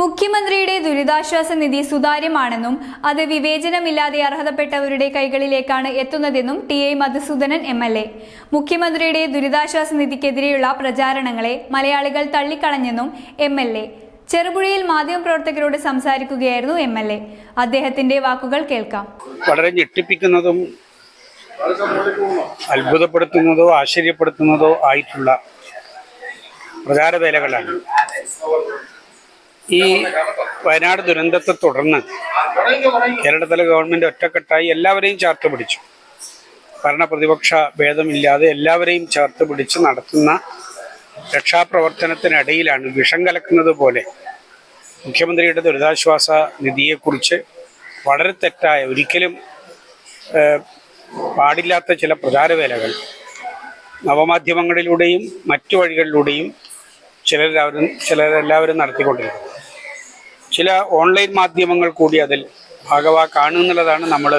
മുഖ്യമന്ത്രിയുടെ ദുരിതാശ്വാസ നിധി സുതാര്യമാണെന്നും അത് വിവേചനമില്ലാതെ അർഹതപ്പെട്ടവരുടെ കൈകളിലേക്കാണ് എത്തുന്നതെന്നും ടി.ഐ. മധുസൂദനൻ എം.എൽ.എ. മുഖ്യമന്ത്രിയുടെ ദുരിതാശ്വാസ നിധിക്കെതിരെയുള്ള പ്രചാരണങ്ങളെ മലയാളികൾ തള്ളിക്കളഞ്ഞെന്നും എം.എൽ.എ. ചെറുപുഴയിൽ മാധ്യമപ്രവർത്തകരോട് സംസാരിക്കുകയായിരുന്നു എം.എൽ.എ. അദ്ദേഹത്തിന്റെ വാക്കുകൾ കേൾക്കാം. വളരെ ഞെട്ടിപ്പിക്കുന്നതും അത്ഭുതപ്പെടുത്തുന്നതോ ആശ്ചര്യപ്പെടുത്തുന്നതോ ആയിട്ടുള്ള പ്രചാരവേലകളാണ്. ഈ വയനാട് ദുരന്തത്തെ തുടർന്ന് കേരളത്തിലെ ഗവൺമെന്റ് ഒറ്റക്കെട്ടായി എല്ലാവരെയും ചേർത്ത് പിടിച്ചു. ഭരണപ്രതിപക്ഷ ഭേദമില്ലാതെ എല്ലാവരെയും ചേർത്ത് പിടിച്ച് നടത്തുന്ന രക്ഷാപ്രവർത്തനത്തിനിടയിലാണ് വിഷം കലക്കുന്നത് പോലെ മുഖ്യമന്ത്രിയുടെ ദുരിതാശ്വാസ നിധിയെക്കുറിച്ച് വളരെ തെറ്റായ, ഒരിക്കലും പാടില്ലാത്ത ചില പ്രചാരവേലകൾ നവമാധ്യമങ്ങളിലൂടെയും മറ്റു വഴികളിലൂടെയും ചിലരെല്ലാവരും നടത്തിക്കൊണ്ടിരിക്കുന്നു. ചില ഓൺലൈൻ മാധ്യമങ്ങൾ കൂടി അതിൽ ഭാഗവാക്കാണെന്നുള്ളതാണ് നമ്മൾ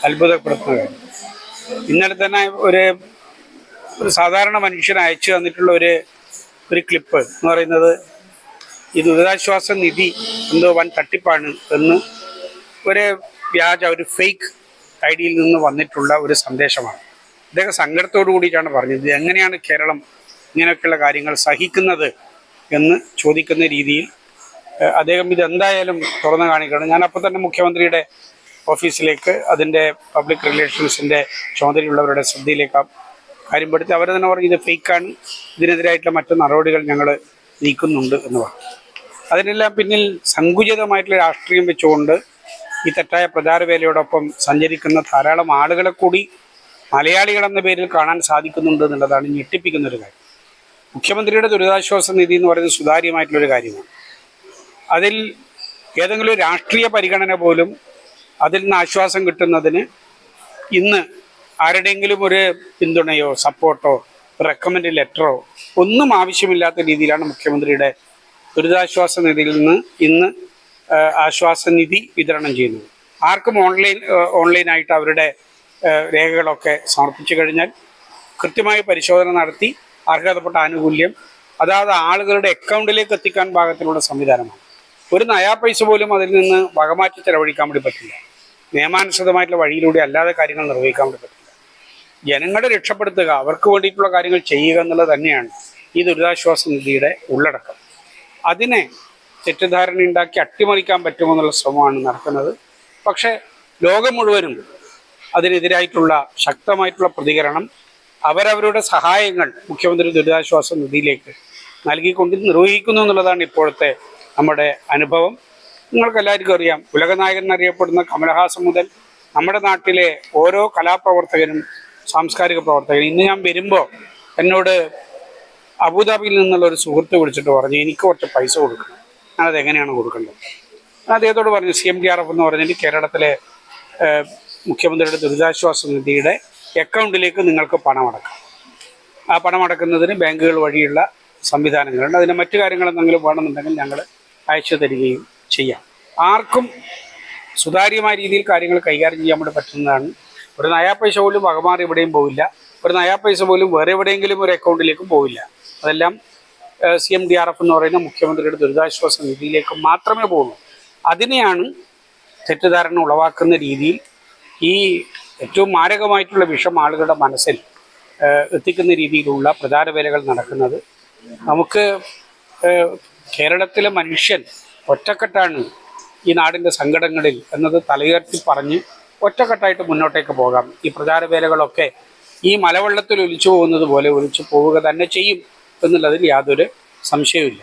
അത്ഭുതപ്പെടുത്തുന്നത്. ഇന്നലെ തന്നെ ഒരു സാധാരണ മനുഷ്യൻ അയച്ചു തന്നിട്ടുള്ള ഒരു ക്ലിപ്പ് എന്ന് പറയുന്നത് ഈ ദുരിതാശ്വാസ നിധി എന്തോ വൻ തട്ടിപ്പാണ് എന്ന് ഒരു ഫേക്ക് ഐഡിയിൽ നിന്ന് വന്നിട്ടുള്ള ഒരു സന്ദേശമാണ്. അദ്ദേഹം സങ്കടത്തോടു കൂടിയിട്ടാണ് പറഞ്ഞത്. എങ്ങനെയാണ് കേരളം ഇങ്ങനെയൊക്കെയുള്ള കാര്യങ്ങൾ സഹിക്കുന്നത് എന്ന് ചോദിക്കുന്ന രീതിയിൽ അദ്ദേഹം ഇതെന്തായാലും തുറന്നു കാണിക്കണം. ഞാൻ അപ്പോൾ തന്നെ മുഖ്യമന്ത്രിയുടെ ഓഫീസിലേക്ക് അതിൻ്റെ പബ്ലിക് റിലേഷൻസിൻ്റെ ചുമതലയുള്ളവരുടെ ശ്രദ്ധയിലേക്ക് കാര്യം പെടുത്തി. അവർ തന്നെ പറഞ്ഞു ഇത് ഫേക്കാണ്, ഇതിനെതിരായിട്ടുള്ള മറ്റു നടപടികൾ ഞങ്ങൾ നീക്കുന്നുണ്ട് എന്ന് പറഞ്ഞു. അതിനെല്ലാം പിന്നിൽ സങ്കുചിതമായിട്ടുള്ള രാഷ്ട്രീയം വെച്ചുകൊണ്ട് ഈ തെറ്റായ പ്രചാരവേലയോടൊപ്പം സഞ്ചരിക്കുന്ന ധാരാളം ആളുകളെ കൂടി മലയാളികളെന്ന പേരിൽ കാണാൻ സാധിക്കുന്നുണ്ട് എന്നുള്ളതാണ് ഞെട്ടിപ്പിക്കുന്നൊരു കാര്യം. മുഖ്യമന്ത്രിയുടെ ദുരിതാശ്വാസ നിധി എന്ന് പറയുന്നത് സുതാര്യമായിട്ടുള്ളൊരു കാര്യമാണ്. അതിൽ ഏതെങ്കിലും ഒരു രാഷ്ട്രീയ പരിഗണന പോലും അതിൽ നിന്ന് ആശ്വാസം കിട്ടുന്നതിന് ഇന്ന് ആരുടെയെങ്കിലും ഒരു പിന്തുണയോ സപ്പോർട്ടോ റെക്കമെൻഡ് ലെറ്ററോ ഒന്നും ആവശ്യമില്ലാത്ത രീതിയിലാണ് മുഖ്യമന്ത്രിയുടെ ദുരിതാശ്വാസ നിധിയിൽ നിന്ന് ഇന്ന് ആശ്വാസനിധി വിതരണം ചെയ്യുന്നത്. ആർക്കും ഓൺലൈനായിട്ട് അവരുടെ രേഖകളൊക്കെ സമർപ്പിച്ചു കഴിഞ്ഞാൽ കൃത്യമായി പരിശോധന നടത്തി അർഹതപ്പെട്ട ആനുകൂല്യം അതാത് ആളുകളുടെ അക്കൗണ്ടിലേക്ക് എത്തിക്കാൻ പാകത്തിലുള്ള സംവിധാനമാണ്. ഒരു നയാ പൈസ പോലും അതിൽ നിന്ന് വകമാറ്റി ചെലവഴിക്കാൻ വേണ്ടി പറ്റില്ല. നിയമാനുസൃതമായിട്ടുള്ള വഴിയിലൂടെ അല്ലാതെ കാര്യങ്ങൾ നിർവഹിക്കാൻ വേണ്ടി പറ്റില്ല. ജനങ്ങളെ രക്ഷപ്പെടുത്തുക, അവർക്ക് വേണ്ടിയിട്ടുള്ള കാര്യങ്ങൾ ചെയ്യുക എന്നുള്ളത് തന്നെയാണ് ഈ ദുരിതാശ്വാസ നിധിയുടെ ഉള്ളടക്കം. അതിനെ തെറ്റിദ്ധാരണ ഉണ്ടാക്കി അട്ടിമറിക്കാൻ പറ്റുമെന്നുള്ള ശ്രമമാണ് നടക്കുന്നത്. പക്ഷേ ലോകം മുഴുവനും അതിനെതിരായിട്ടുള്ള ശക്തമായിട്ടുള്ള പ്രതികരണം, അവരവരുടെ സഹായങ്ങൾ മുഖ്യമന്ത്രി ദുരിതാശ്വാസ നിധിയിലേക്ക് നൽകിക്കൊണ്ട് നിർവഹിക്കുന്നു എന്നുള്ളതാണ് ഇപ്പോഴത്തെ നമ്മുടെ അനുഭവം. നിങ്ങൾക്ക് എല്ലാവർക്കും അറിയാം, ഉലകനായകൻ എന്നറിയപ്പെടുന്ന കമലഹാസൻ മുതൽ നമ്മുടെ നാട്ടിലെ ഓരോ കലാപ്രവർത്തകനും സാംസ്കാരിക പ്രവർത്തകനും. ഇന്ന് ഞാൻ വരുമ്പോൾ എന്നോട് അബുദാബിയിൽ നിന്നുള്ള ഒരു സുഹൃത്ത് വിളിച്ചിട്ട് പറഞ്ഞു എനിക്ക് കുറച്ച് പൈസ കൊടുക്കണം. ഞാനത് എങ്ങനെയാണ് കൊടുക്കേണ്ടത്? അദ്ദേഹത്തോട് പറഞ്ഞു CMDRF എന്ന് പറഞ്ഞിട്ട് കേരളത്തിലെ മുഖ്യമന്ത്രിയുടെ ദുരിതാശ്വാസ നിധിയുടെ അക്കൗണ്ടിലേക്ക് നിങ്ങൾക്ക് പണമടക്കാം. ആ പണമടക്കുന്നതിന് ബാങ്കുകൾ വഴിയുള്ള സംവിധാനങ്ങളുണ്ട്. അതിന് മറ്റു കാര്യങ്ങളെന്തെങ്കിലും വേണമെന്നുണ്ടെങ്കിൽ ഞങ്ങൾ അയച്ചു തരികയും ചെയ്യാം. ആർക്കും സുതാര്യമായ രീതിയിൽ കാര്യങ്ങൾ കൈകാര്യം ചെയ്യാൻ വേണ്ടി പറ്റുന്നതാണ്. ഒരു നയാ പൈസ പോലും വകമാറി എവിടെയും പോവില്ല. ഒരു നയാ പൈസ പോലും വേറെ എവിടെയെങ്കിലും ഒരു അക്കൗണ്ടിലേക്കും പോവില്ല. അതെല്ലാം CMDRF എന്ന് പറയുന്ന മുഖ്യമന്ത്രിയുടെ ദുരിതാശ്വാസ നിധിയിലേക്ക് മാത്രമേ പോകുള്ളൂ. അതിനെയാണ് തെറ്റിദ്ധാരണ ഉളവാക്കുന്ന രീതിയിൽ ഈ ഏറ്റവും മാരകമായിട്ടുള്ള വിഷം ആളുകളുടെ മനസ്സിൽ എത്തിക്കുന്ന രീതിയിലുള്ള പ്രചാരവേലകൾ നടക്കുന്നത്. നമുക്ക് കേരളത്തിലെ മനുഷ്യൻ ഒറ്റക്കെട്ടാണ് ഈ നാടിൻ്റെ സങ്കടങ്ങളിൽ എന്നത് തലയുയർത്തി പറഞ്ഞ് ഒറ്റക്കെട്ടായിട്ട് മുന്നോട്ടേക്ക് പോകാം. ഈ പ്രചാരവേലകളൊക്കെ ഈ മലവെള്ളത്തിൽ ഒലിച്ചു പോകുന്നത് പോലെ ഒലിച്ചു പോവുക തന്നെ ചെയ്യും എന്നുള്ളതിൽ യാതൊരു സംശയവുമില്ല.